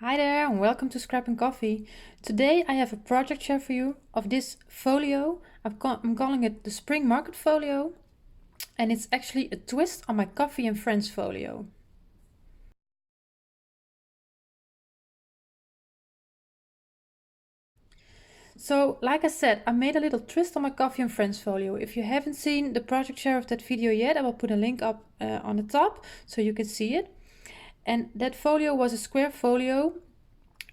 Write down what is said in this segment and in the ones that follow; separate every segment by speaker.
Speaker 1: Hi there and welcome to Scrap and Coffee. Today I have a project share for you of this folio. I'm calling it the Spring Market Folio, and it's actually a twist on my Coffee and Friends folio. So like I said, I made a little twist on my Coffee and Friends folio. If you haven't seen the project share of that video yet, I will put a link up on the top so you can see it. And that folio was a square folio.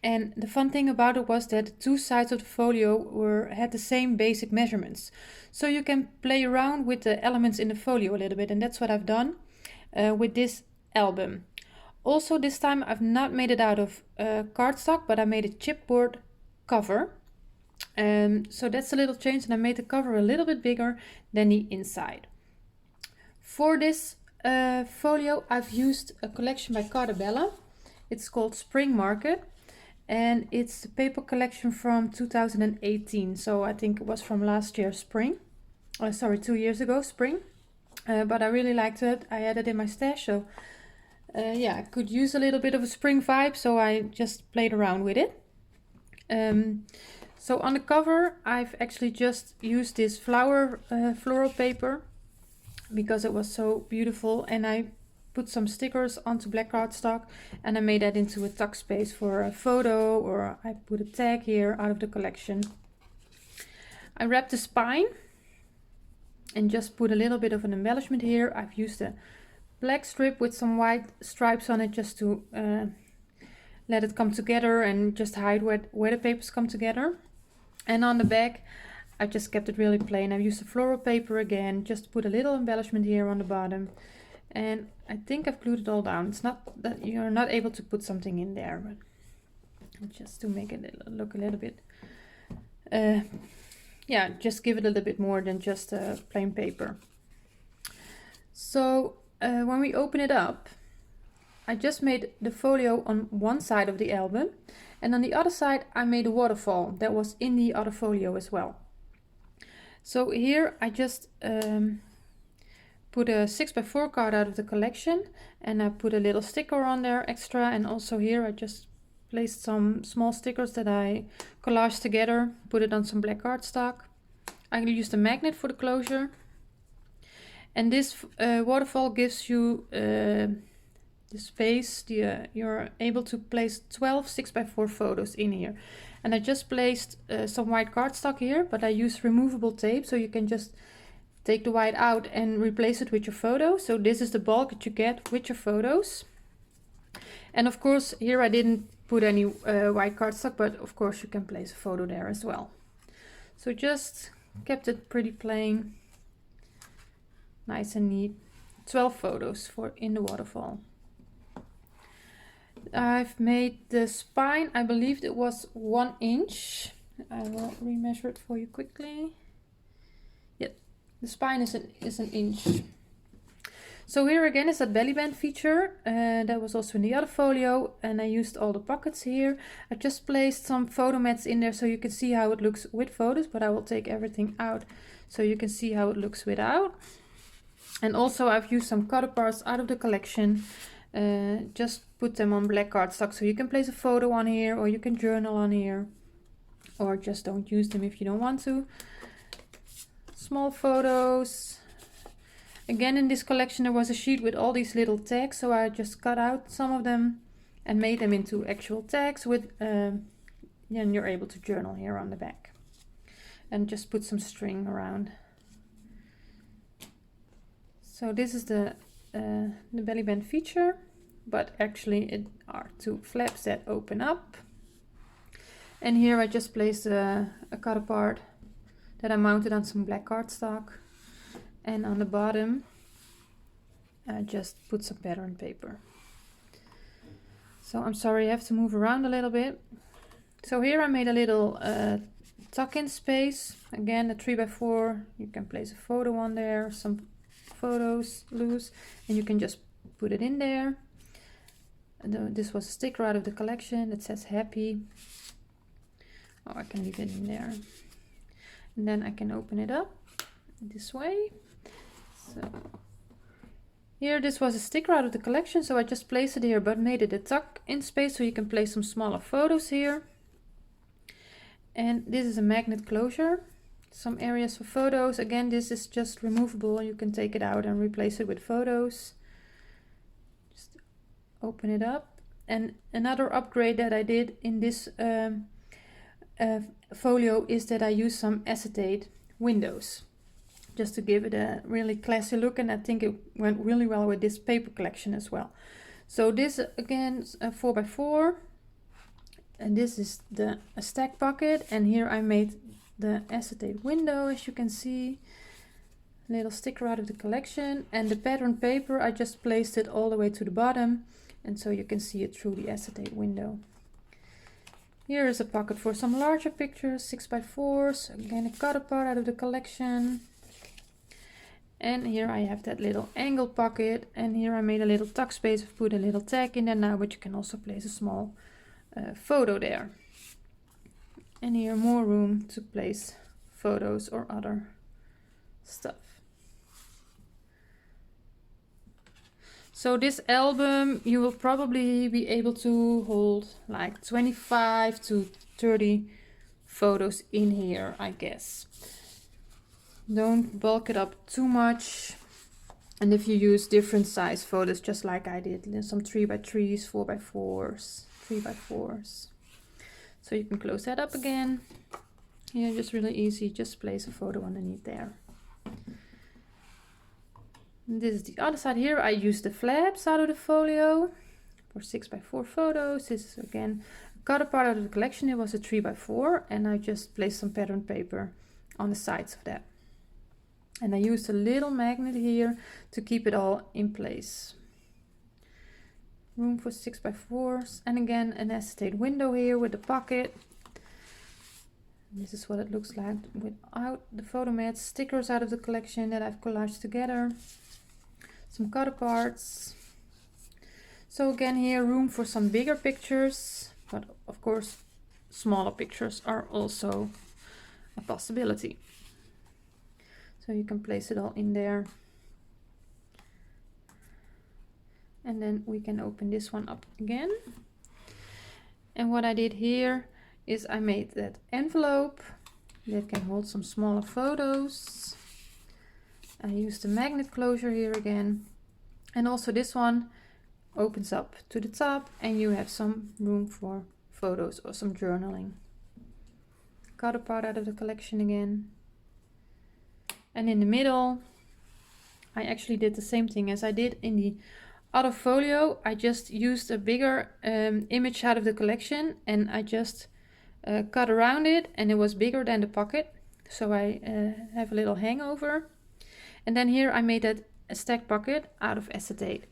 Speaker 1: And the fun thing about it was that the two sides of the folio had the same basic measurements. So you can play around with the elements in the folio a little bit, and that's what I've done with this album. Also this time I've not made it out of cardstock, but I made a chipboard cover. So that's a little change, and I made the cover a little bit bigger than the inside. For this folio I've used a collection by Carta Bella. It's called Spring Market. And it's the paper collection from 2018. So I think it was from last year spring. 2 years ago spring. But I really liked it. I had it in my stash. So yeah, I could use a little bit of a spring vibe. So I just played around with it. So on the cover, I've actually just used this floral paper because it was so beautiful. And I put some stickers onto black cardstock, and I made that into a tuck space for a photo, or I put a tag here out of the collection. I wrapped the spine and just put a little bit of an embellishment here. I've used a black strip with some white stripes on it just to let it come together and just hide where the papers come together. And on the back I just kept it really plain. I've used a floral paper again, just put a little embellishment here on the bottom. And I think I've glued it all down. It's not that you're not able to put something in there, but just to make it look a little bit, yeah, just give it a little bit more than just plain paper. So when we open it up, I just made the folio on one side of the album, and on the other side I made a waterfall that was in the other folio as well. So here I just put a 6x4 card out of the collection, and I put a little sticker on there extra, and also here I just placed some small stickers that I collaged together, put it on some black cardstock. I used a magnet for the closure, and this waterfall gives you the space. You're able to place 12 6x4 photos in here, and I just placed some white cardstock here, but I use removable tape, so you can just take the white out and replace it with your photo. So this is the bulk that you get with your photos. And of course here I didn't put any white cardstock, but of course you can place a photo there as well. So just kept it pretty plain, nice and neat. 12 photos in the waterfall. I've made the spine, I believe it was 1 inch. I will remeasure it for you quickly. The spine is an inch. So here again is that belly band feature that was also in the other folio, and I used all the pockets here. I just placed some photo mats in there so you can see how it looks with photos, but I will take everything out so you can see how it looks without. And also I've used some cutter parts out of the collection, just put them on black cardstock so you can place a photo on here, or you can journal on here, or just don't use them if you don't want to. Small photos. Again, in this collection there was a sheet with all these little tags, so I just cut out some of them and made them into actual tags with then you're able to journal here on the back, and just put some string around. So this is the belly band feature, but actually it are two flaps that open up. And here I just placed a cutter part that I mounted on some black cardstock, and on the bottom I just put some pattern paper. So I'm sorry, I have to move around a little bit. So here I made a little tuck-in space. Again, a 3x4, you can place a photo on there, some photos loose, and you can just put it in there. And this was a sticker out of the collection that says happy. Oh, I can leave it in there. And then I can open it up this way. So Here, this was a sticker out of the collection, so I just placed it here, but made it a tuck-in space so you can place some smaller photos here. And this is a magnet closure. Some areas for photos. Again, this is just removable. You can take it out and replace it with photos. Just open it up. And another upgrade that I did in this folio is that I used some acetate windows, just to give it a really classy look, and I think it went really well with this paper collection as well. So this again is a 4x4, and this is a stack pocket, and here I made the acetate window, as you can see, little sticker out of the collection, and the pattern paper I just placed it all the way to the bottom, and so you can see it through the acetate window. Here is a pocket for some larger pictures, 6x4s, again a cutter part out of the collection. And here I have that little angle pocket, and here I made a little tuck space. I've put a little tag in there now, but you can also place a small photo there. And here more room to place photos or other stuff. So this album you will probably be able to hold like 25 to 30 photos in here, I guess. Don't bulk it up too much. And if you use different size photos, just like I did, some 3x3s, 4x4s, 3x4s. So you can close that up again. Yeah, just really easy, just place a photo underneath there. And this is the other side here. I used the flaps out of the folio for 6x4 photos. This is again a cutter part out of the collection. It was a 3x4, and I just placed some pattern paper on the sides of that. And I used a little magnet here to keep it all in place. Room for 6x4s, and again an acetate window here with a pocket. This is what it looks like without the photo mats. Stickers out of the collection that I've collaged together. Some cutter parts. So again here room for some bigger pictures, but of course smaller pictures are also a possibility. So you can place it all in there. And then we can open this one up again. And what I did here is I made that envelope that can hold some smaller photos. I used the magnet closure here again. And also this one opens up to the top, and you have some room for photos or some journaling. Cutter part out of the collection again. And in the middle, I actually did the same thing as I did in the other folio. I just used a bigger image out of the collection, and I just cut around it, and it was bigger than the pocket. So I have a little hangover. And then here I made that a stack pocket out of acetate.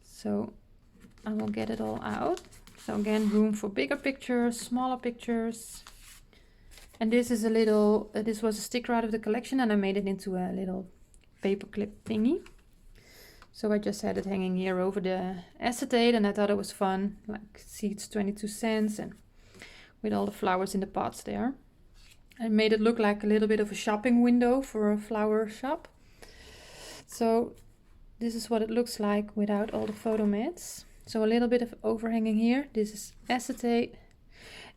Speaker 1: So I will get it all out. So again, room for bigger pictures, smaller pictures. And this is a little, this was a sticker out of the collection, and I made it into a little paper clip thingy. So I just had it hanging here over the acetate, and I thought it was fun, like seeds 22 cents, and with all the flowers in the pots there. I made it look like a little bit of a shopping window for a flower shop. So this is what it looks like without all the photo mats. So a little bit of overhanging here. This is acetate.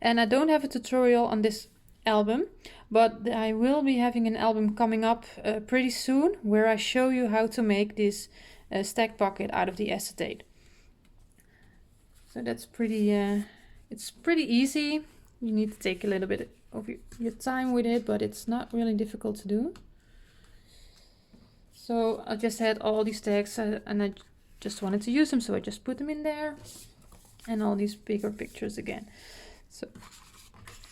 Speaker 1: And I don't have a tutorial on this album, but I will be having an album coming up pretty soon where I show you how to make this stack pocket out of the acetate. So that's pretty, it's pretty easy. You need to take a little bit of your time with it, but it's not really difficult to do. So I just had all these tags and I just wanted to use them, so I just put them in there, and all these bigger pictures again. So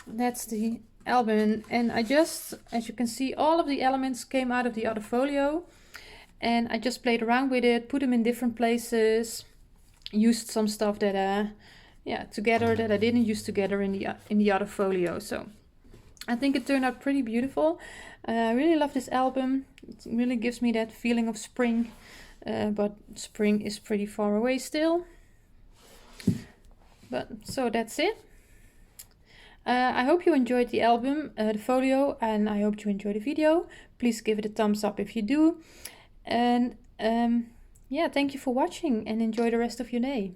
Speaker 1: that's the album, and I just, as you can see, all of the elements came out of the other folio, and I just played around with it, put them in different places, used some stuff that together that I didn't use together in the other folio. So I think it turned out pretty beautiful. I really love this album. It really gives me that feeling of spring, but spring is pretty far away still. But so that's it. I hope you enjoyed the album, the folio, and I hope you enjoyed the video. Please give it a thumbs up if you do. And yeah, thank you for watching and enjoy the rest of your day.